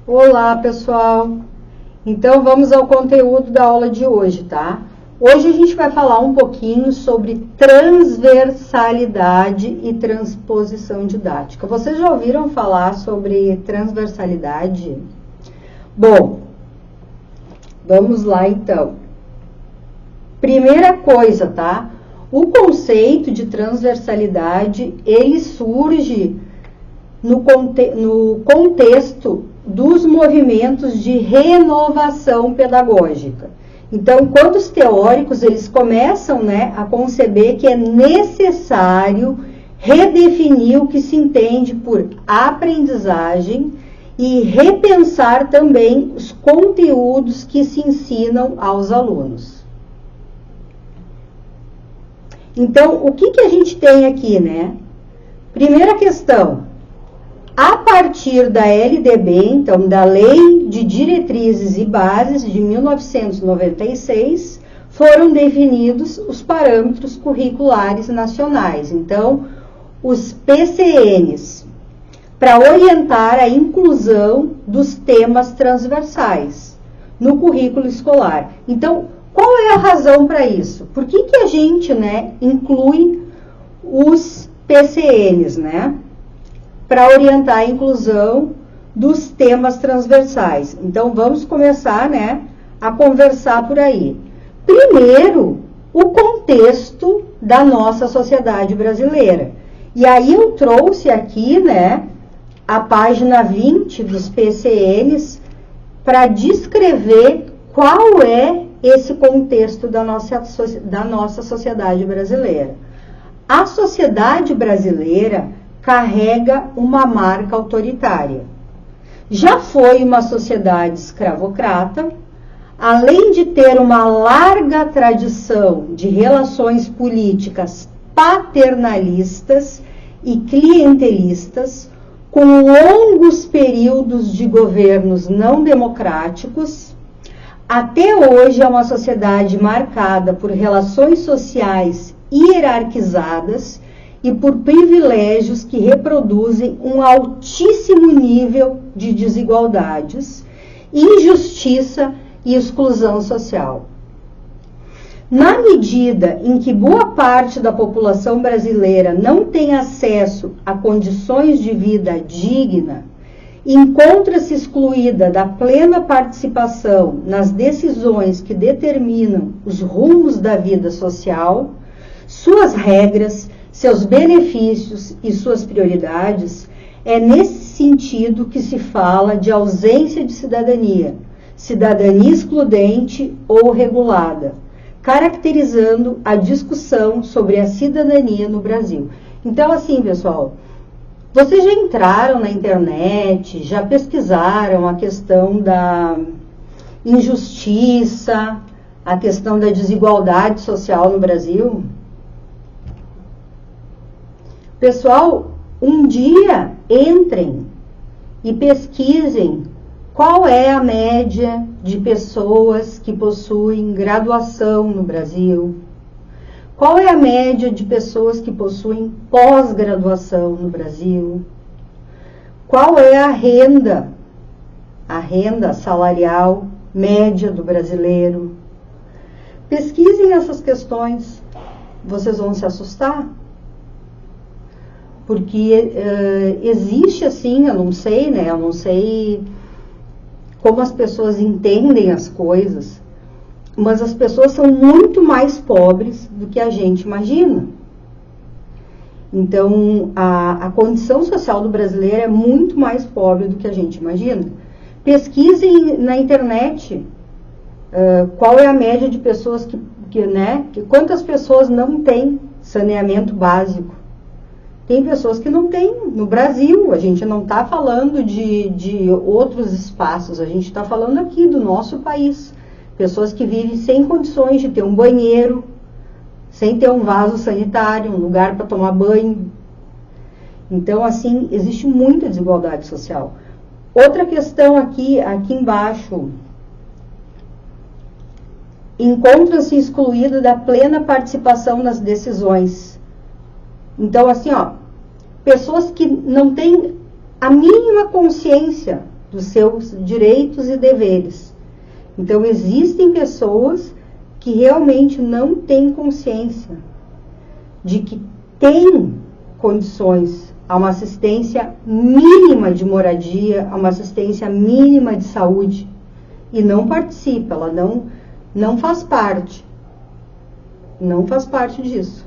Olá, pessoal! Então, vamos ao conteúdo da aula de hoje, tá? Hoje a gente vai falar um pouquinho sobre transversalidade e transposição didática. Vocês já ouviram falar sobre transversalidade? Bom, vamos lá então. Primeira coisa, tá? O conceito de transversalidade, ele surge no contexto dos movimentos de renovação pedagógica. Então, quando os teóricos eles começam, a conceber que é necessário redefinir o que se entende por aprendizagem e repensar também os conteúdos que se ensinam aos alunos. Então, o que a gente tem aqui, Primeira questão. A partir da LDB, então, da Lei de Diretrizes e Bases de 1996, foram definidos os parâmetros curriculares nacionais, então, os PCNs, para orientar a inclusão dos temas transversais no currículo escolar. Então, qual é a razão para isso? Por que a gente, inclui os PCNs, para orientar a inclusão dos temas transversais. Então, vamos começar, a conversar por aí. Primeiro, o contexto da nossa sociedade brasileira. E aí eu trouxe aqui, a página 20 dos PCNs para descrever qual é esse contexto da nossa sociedade brasileira. A sociedade brasileira carrega uma marca autoritária. Já foi uma sociedade escravocrata, além de ter uma larga tradição de relações políticas paternalistas e clientelistas, com longos períodos de governos não democráticos. Até hoje é uma sociedade marcada por relações sociais hierarquizadas e por privilégios que reproduzem um altíssimo nível de desigualdades, injustiça e exclusão social. Na medida em que boa parte da população brasileira não tem acesso a condições de vida digna, encontra-se excluída da plena participação nas decisões que determinam os rumos da vida social, suas regras, seus benefícios e suas prioridades, é nesse sentido que se fala de ausência de cidadania, cidadania excludente ou regulada, caracterizando a discussão sobre a cidadania no Brasil. Então, assim, pessoal, vocês já entraram na internet, já pesquisaram a questão da injustiça, a questão da desigualdade social no Brasil? Pessoal, um dia entrem e pesquisem qual é a média de pessoas que possuem graduação no Brasil, qual é a média de pessoas que possuem pós-graduação no Brasil, qual é a renda salarial média do brasileiro. Pesquisem essas questões, vocês vão se assustar. Porque existe assim, eu não sei como as pessoas entendem as coisas, mas as pessoas são muito mais pobres do que a gente imagina. Então, a condição social do brasileiro é muito mais pobre do que a gente imagina. Pesquisem na internet qual é a média de pessoas quantas pessoas não têm saneamento básico. Tem pessoas que não têm. No Brasil, a gente não está falando de outros espaços, a gente está falando aqui do nosso país. Pessoas que vivem sem condições de ter um banheiro, sem ter um vaso sanitário, um lugar para tomar banho. Então, assim, existe muita desigualdade social. Outra questão aqui embaixo. Encontra-se excluído da plena participação nas decisões. Então, assim, pessoas que não têm a mínima consciência dos seus direitos e deveres. Então, existem pessoas que realmente não têm consciência de que têm condições a uma assistência mínima de moradia, a uma assistência mínima de saúde, e não participa, ela não faz parte. Não faz parte disso.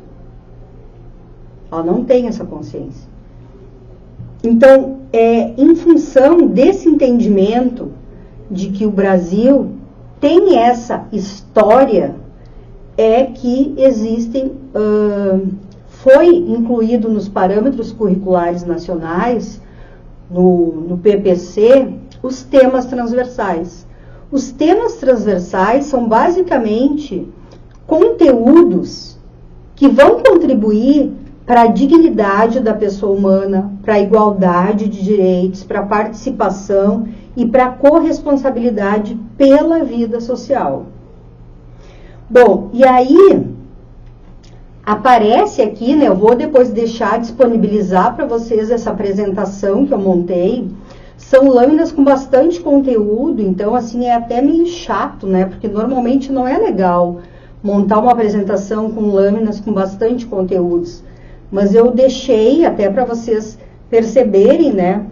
Ela não tem essa consciência. Então, em função desse entendimento de que o Brasil tem essa história, é que existem, foi incluído nos parâmetros curriculares nacionais, no PPC, os temas transversais. Os temas transversais são basicamente conteúdos que vão contribuir para a dignidade da pessoa humana, para a igualdade de direitos, para a participação e para a corresponsabilidade pela vida social. Bom, e aí aparece aqui, né, eu vou depois disponibilizar para vocês essa apresentação que eu montei. São lâminas com bastante conteúdo, então assim é até meio chato, né, porque normalmente não é legal montar uma apresentação com lâminas com bastante conteúdos. Mas eu deixei até para vocês perceberem, né,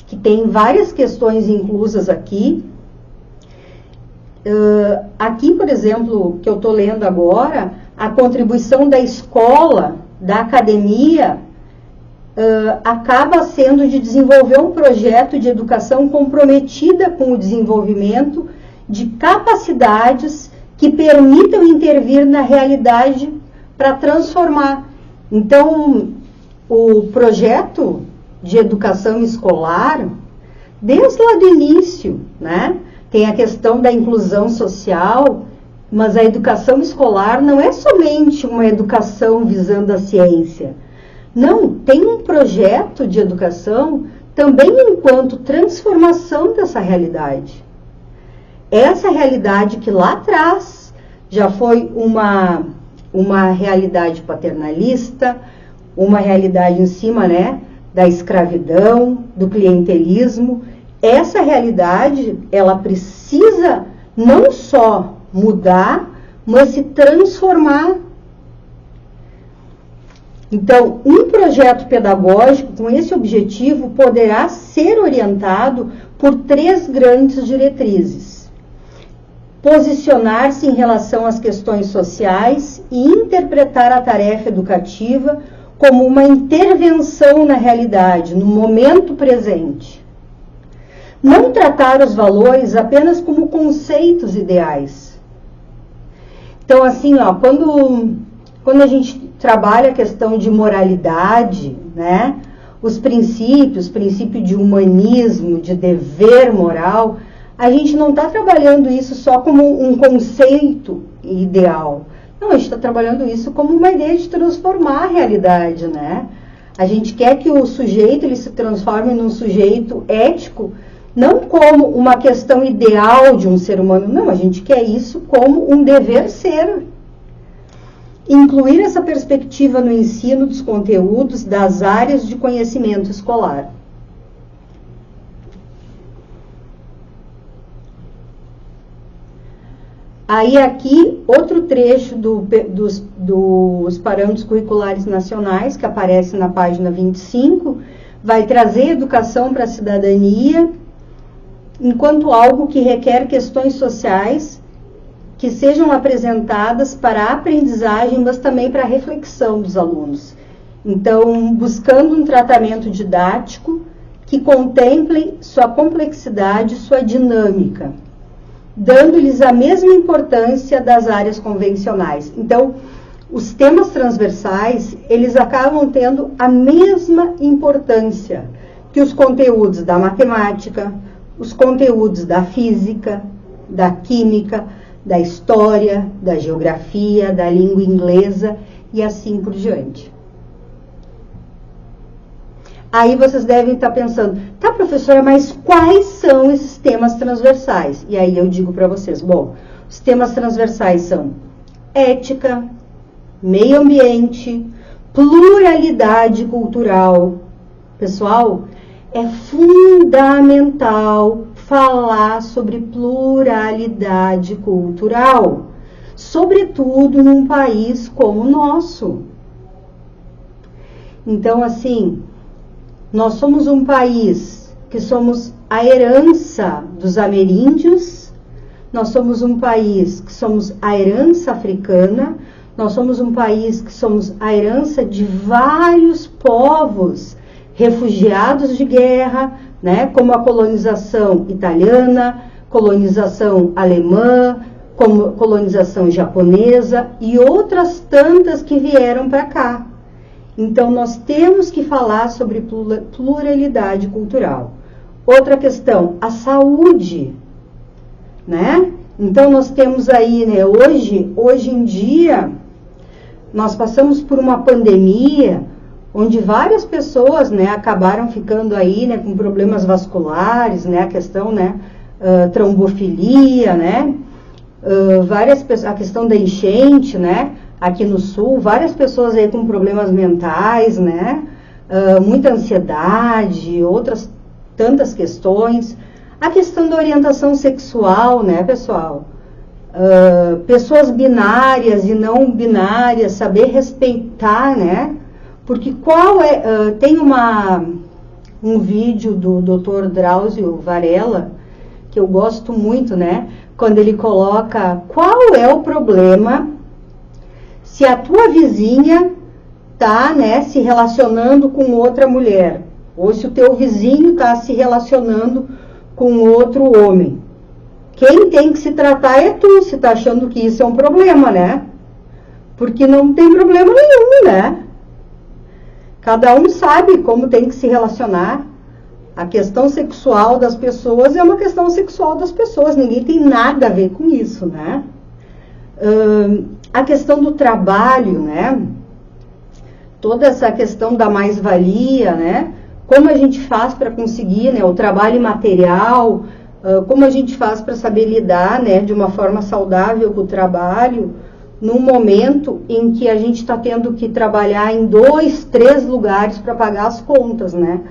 que tem várias questões inclusas aqui. Aqui, por exemplo, que eu estou lendo agora, a contribuição da escola, da academia, acaba sendo de desenvolver um projeto de educação comprometida com o desenvolvimento de capacidades que permitam intervir na realidade para transformar. Então, o projeto de educação escolar, desde lá do início, né, tem a questão da inclusão social, mas a educação escolar não é somente uma educação visando a ciência. Não, tem um projeto de educação também enquanto transformação dessa realidade. Essa realidade que lá atrás já foi uma realidade paternalista, uma realidade em cima, né, da escravidão, do clientelismo. Essa realidade, ela precisa não só mudar, mas se transformar. Então, um projeto pedagógico com esse objetivo poderá ser orientado por 3 grandes diretrizes: posicionar-se em relação às questões sociais e interpretar a tarefa educativa como uma intervenção na realidade, no momento presente. Não tratar os valores apenas como conceitos ideais. Então, assim, ó, quando a gente trabalha a questão de moralidade, né, os princípios, princípio de humanismo, de dever moral, a gente não está trabalhando isso só como um conceito ideal. Não, a gente está trabalhando isso como uma ideia de transformar a realidade, né? A gente quer que o sujeito ele se transforme num sujeito ético, não como uma questão ideal de um ser humano, não, a gente quer isso como um dever ser. Incluir essa perspectiva no ensino dos conteúdos das áreas de conhecimento escolar. Aí aqui, outro trecho dos parâmetros curriculares nacionais, que aparece na página 25, vai trazer educação para a cidadania, enquanto algo que requer questões sociais que sejam apresentadas para a aprendizagem, mas também para a reflexão dos alunos. Então, buscando um tratamento didático que contemple sua complexidade, sua dinâmica, dando-lhes a mesma importância das áreas convencionais. Então, os temas transversais, eles acabam tendo a mesma importância que os conteúdos da matemática, os conteúdos da física, da química, da história, da geografia, da língua inglesa e assim por diante. Aí vocês devem estar pensando, tá, professora, mas quais são esses temas transversais? E aí eu digo para vocês, bom, os temas transversais são ética, meio ambiente, pluralidade cultural. Pessoal, É fundamental falar sobre pluralidade cultural, sobretudo num país como o nosso. Então, assim, nós somos um país que somos a herança dos ameríndios, nós somos um país que somos a herança africana, nós somos um país que somos a herança de vários povos refugiados de guerra, né, como a colonização italiana, colonização alemã, como colonização japonesa e outras tantas que vieram para cá. Então, nós temos que falar sobre pluralidade cultural. Outra questão, a saúde, né? Então, nós temos aí, né, hoje em dia, nós passamos por uma pandemia onde várias pessoas, né, acabaram ficando aí, né, com problemas vasculares, né, a questão, né, trombofilia, né, a questão da enchente, né, aqui no sul, várias pessoas aí com problemas mentais, né, muita ansiedade, outras tantas questões, a questão da orientação sexual, né, pessoal, pessoas binárias e não binárias, saber respeitar, né, porque tem um vídeo do Dr. Drauzio Varela, que eu gosto muito, né, quando ele coloca qual é o problema se a tua vizinha tá, né, se relacionando com outra mulher, ou se o teu vizinho tá se relacionando com outro homem. Quem tem que se tratar é tu, se tá achando que isso é um problema, né? Porque não tem problema nenhum, né? Cada um sabe como tem que se relacionar. A questão sexual das pessoas é uma questão sexual das pessoas, ninguém tem nada a ver com isso, né? A questão do trabalho, né? Toda essa questão da mais-valia, né? Como a gente faz para conseguir, né, o trabalho material, como a gente faz para saber lidar, né, de uma forma saudável com o trabalho, num momento em que a gente está tendo que trabalhar em 2, 3 lugares para pagar as contas, né?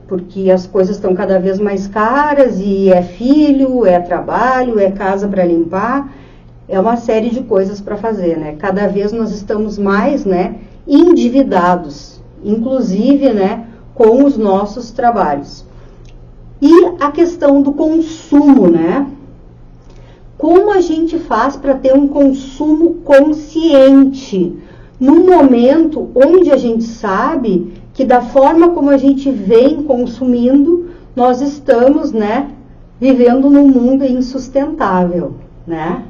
Porque as coisas estão cada vez mais caras e é filho, é trabalho, é casa para limpar, é uma série de coisas para fazer, né? Cada vez nós estamos mais, né, endividados, inclusive, né, com os nossos trabalhos. E a questão do consumo, né? Como a gente faz para ter um consumo consciente, num momento onde a gente sabe que da forma como a gente vem consumindo, nós estamos, né, vivendo num mundo insustentável, né?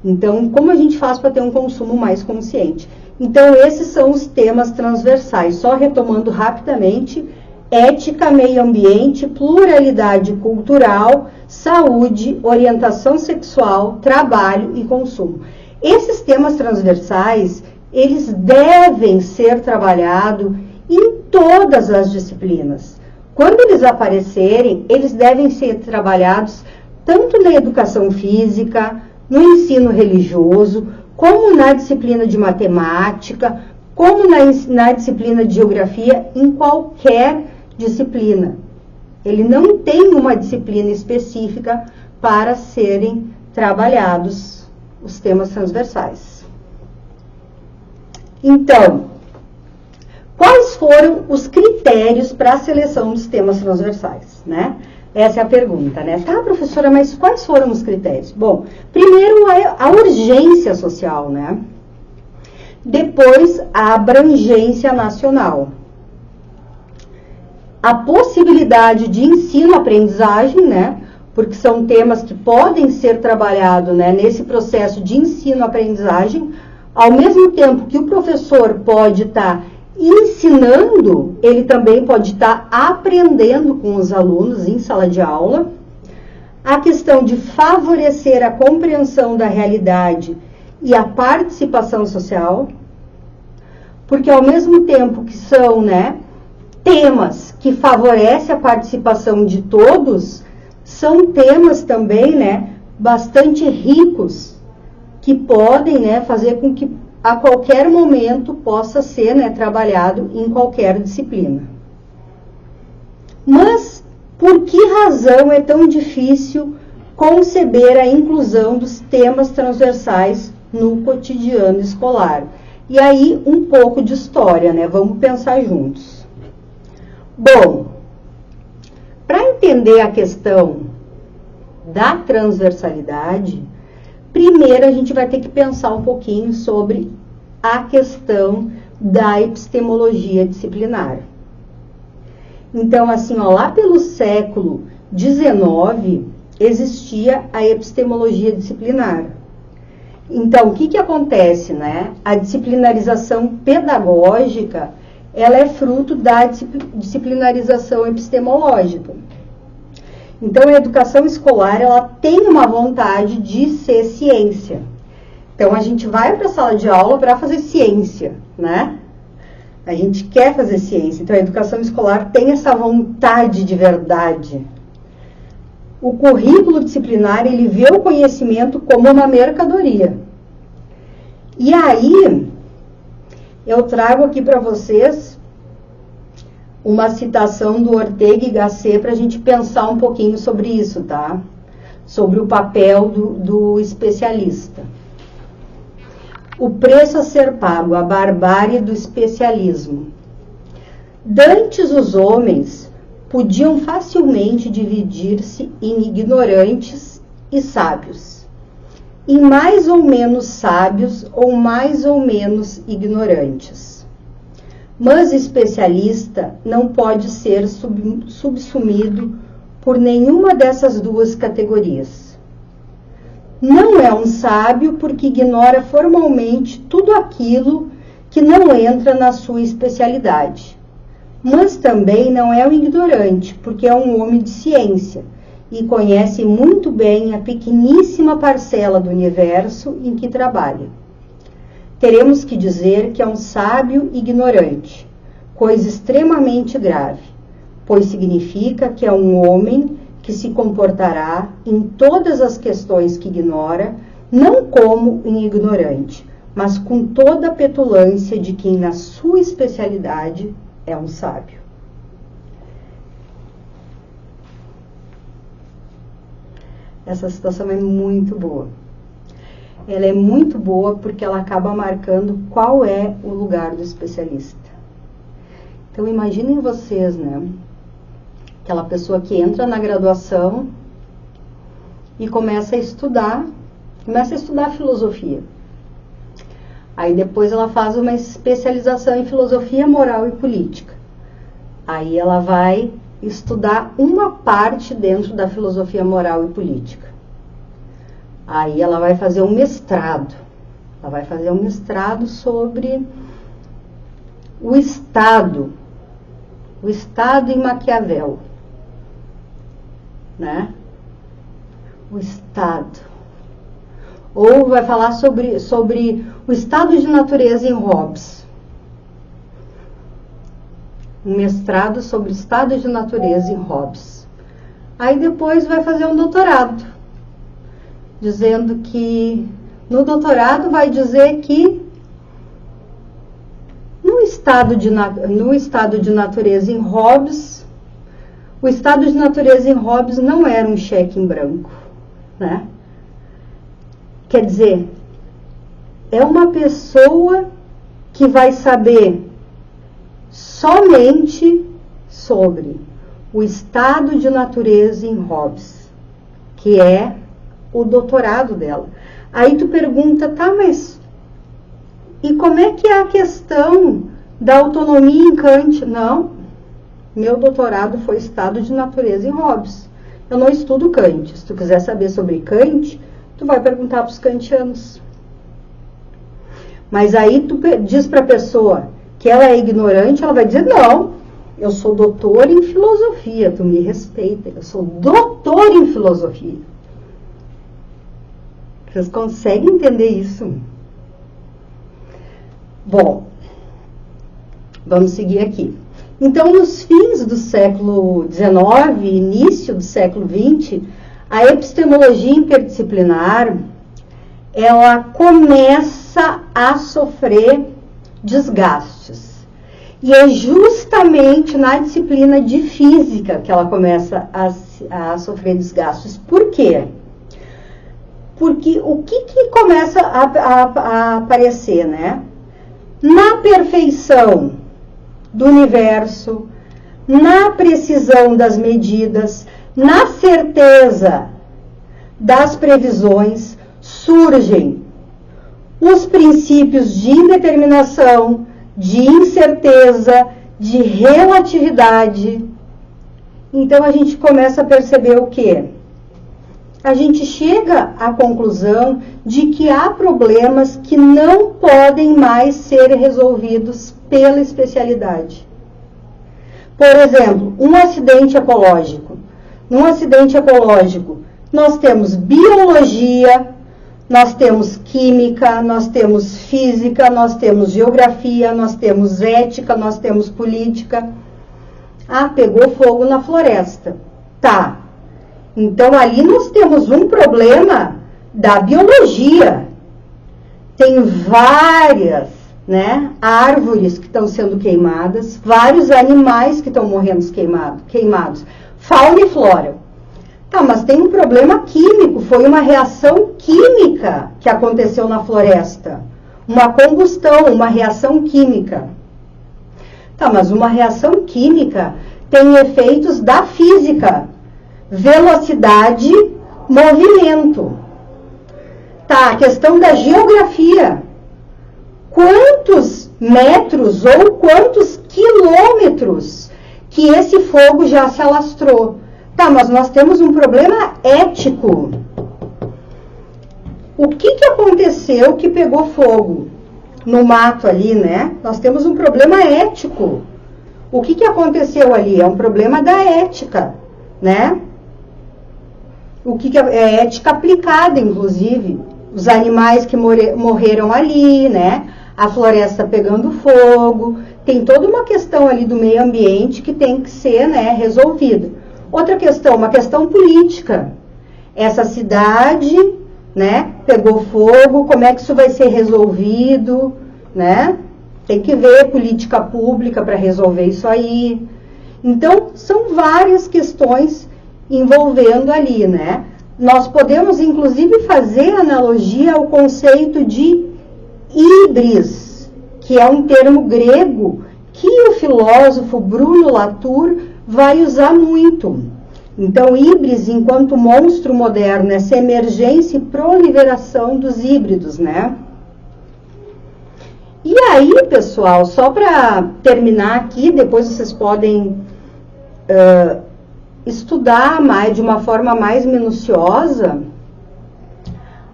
Então, como a gente faz para ter um consumo mais consciente? Então, esses são os temas transversais. Só retomando rapidamente: ética, meio ambiente, pluralidade cultural, saúde, orientação sexual, trabalho e consumo. Esses temas transversais, eles devem ser trabalhados em todas as disciplinas. Quando eles aparecerem, eles devem ser trabalhados tanto na educação física, no ensino religioso, como na disciplina de matemática, como na disciplina de geografia, em qualquer disciplina. Ele não tem uma disciplina específica para serem trabalhados os temas transversais. Então, quais foram os critérios para a seleção dos temas transversais, né? Essa é a pergunta, né? Tá, professora, mas quais foram os critérios? Bom, primeiro a urgência social, né? Depois, a abrangência nacional. A possibilidade de ensino-aprendizagem, né? Porque são temas que podem ser trabalhados, né, nesse processo de ensino-aprendizagem, ao mesmo tempo que o professor pode estar ensinando, ele também pode estar aprendendo com os alunos em sala de aula. A questão de favorecer a compreensão da realidade e a participação social, porque ao mesmo tempo que são, né, temas que favorecem a participação de todos, são temas também, né, bastante ricos, que podem, né, fazer com que a qualquer momento possa ser, né, trabalhado em qualquer disciplina. Mas por que razão é tão difícil conceber a inclusão dos temas transversais no cotidiano escolar? E aí, um pouco de história, né? Vamos pensar juntos. Bom, para entender a questão da transversalidade, primeiro a gente vai ter que pensar um pouquinho sobre a questão da epistemologia disciplinar. Então, assim, ó, lá pelo século XIX, existia a epistemologia disciplinar. Então, o que acontece, né? A disciplinarização pedagógica, ela é fruto da disciplinarização epistemológica. Então, a educação escolar, ela tem uma vontade de ser ciência. Então, a gente vai para a sala de aula para fazer ciência, né? A gente quer fazer ciência. Então, a educação escolar tem essa vontade de verdade. O currículo disciplinar, ele vê o conhecimento como uma mercadoria. E aí, eu trago aqui para vocês uma citação do Ortega y Gasset para a gente pensar um pouquinho sobre isso, tá? Sobre o papel do especialista. O preço a ser pago, a barbárie do especialismo. Dantes os homens podiam facilmente dividir-se em ignorantes e sábios, em mais ou menos sábios ou mais ou menos ignorantes. Mas especialista não pode ser subsumido por nenhuma dessas duas categorias. Não é um sábio porque ignora formalmente tudo aquilo que não entra na sua especialidade. Mas também não é um ignorante, porque é um homem de ciência e conhece muito bem a pequeníssima parcela do universo em que trabalha. Teremos que dizer que é um sábio ignorante, coisa extremamente grave, pois significa que é um homem que se comportará em todas as questões que ignora, não como um ignorante, mas com toda a petulância de quem na sua especialidade é um sábio. Essa situação é muito boa. Ela é muito boa porque ela acaba marcando qual é o lugar do especialista. Então, imaginem vocês, né? Aquela pessoa que entra na graduação e começa a estudar filosofia. Aí depois ela faz uma especialização em filosofia moral e política. Aí ela vai estudar uma parte dentro da filosofia moral e política. Aí ela vai fazer um mestrado. Ela vai fazer um mestrado sobre o Estado em Maquiavel, né? O Estado. Ou vai falar sobre o estado de natureza em Hobbes. Um mestrado sobre o estado de natureza em Hobbes. Aí depois vai fazer um doutorado, dizendo que, no doutorado vai dizer que no estado de natureza em Hobbes, o estado de natureza em Hobbes não era um cheque em branco, né? Quer dizer, é uma pessoa que vai saber somente sobre o estado de natureza em Hobbes, que é o doutorado dela. Aí tu pergunta, tá, mas e como é que é a questão da autonomia em Kant? Não, meu doutorado foi estado de natureza em Hobbes. Eu não estudo Kant. Se tu quiser saber sobre Kant, tu vai perguntar para os kantianos. Mas aí tu diz para a pessoa que ela é ignorante, ela vai dizer, não, eu sou doutor em filosofia, tu me respeita, eu sou doutor em filosofia. Vocês conseguem entender isso? Bom, vamos seguir aqui. Então, nos fins do século XIX, início do século XX, a epistemologia interdisciplinar, ela começa a sofrer desgastes. E é justamente na disciplina de física que ela começa a sofrer desgastes. Por quê? Porque o que começa a aparecer, né? Na perfeição do universo, na precisão das medidas, na certeza das previsões, surgem os princípios de indeterminação, de incerteza, de relatividade. Então a gente começa a perceber o quê? A gente chega à conclusão de que há problemas que não podem mais ser resolvidos pela especialidade. Por exemplo, um acidente ecológico. Num acidente ecológico, nós temos biologia, nós temos química, nós temos física, nós temos geografia, nós temos ética, nós temos política. Ah, pegou fogo na floresta. Tá. Então, ali nós temos um problema da biologia. Tem várias, né, árvores que estão sendo queimadas, vários animais que estão morrendo queimados. Fauna e flora. Tá, mas tem um problema químico, foi uma reação química que aconteceu na floresta. Uma combustão, uma reação química. Tá, mas uma reação química tem efeitos da física. Velocidade, movimento. Tá, a questão da geografia. Quantos metros ou quantos quilômetros que esse fogo já se alastrou? Tá, mas nós temos um problema ético. O que aconteceu que pegou fogo no mato ali, né? Nós temos um problema ético. O que aconteceu ali? É um problema da ética, né? O que é ética aplicada, inclusive. Os animais que morreram ali, né? A floresta pegando fogo. Tem toda uma questão ali do meio ambiente que tem que ser, né, resolvida. Outra questão, uma questão política. Essa cidade, né, pegou fogo, como é que isso vai ser resolvido, né? Tem que ver política pública para resolver isso aí. Então, são várias questões envolvendo ali, né? Nós podemos, inclusive, fazer analogia ao conceito de híbris, que é um termo grego que o filósofo Bruno Latour vai usar muito. Então, híbris, enquanto monstro moderno, essa emergência e proliferação dos híbridos, né? E aí, pessoal, só para terminar aqui, depois vocês podem estudar mais, de uma forma mais minuciosa,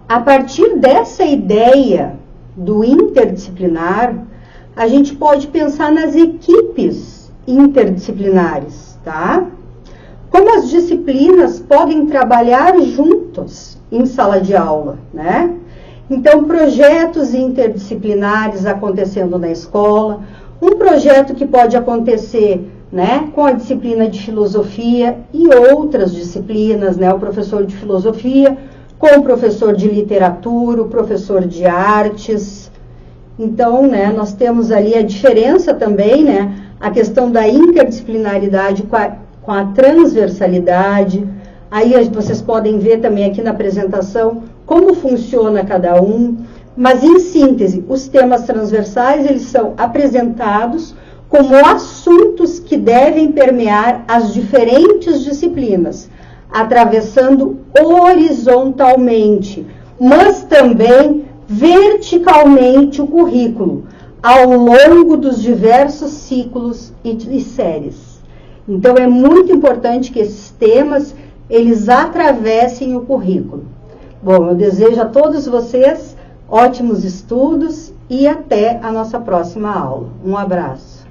a partir dessa ideia do interdisciplinar, a gente pode pensar nas equipes interdisciplinares, tá? Como as disciplinas podem trabalhar juntos em sala de aula, né? Então, projetos interdisciplinares acontecendo na escola, um projeto que pode acontecer, né, com a disciplina de filosofia e outras disciplinas, né, o professor de filosofia com o professor de literatura, o professor de artes. Então, né, nós temos ali a diferença também, né, a questão da interdisciplinaridade com a transversalidade. Aí vocês podem ver também aqui na apresentação como funciona cada um. Mas, em síntese, os temas transversais, eles são apresentados como assuntos que devem permear as diferentes disciplinas, atravessando horizontalmente, mas também verticalmente o currículo, ao longo dos diversos ciclos e séries. Então, é muito importante que esses temas, eles atravessem o currículo. Bom, eu desejo a todos vocês ótimos estudos e até a nossa próxima aula. Um abraço.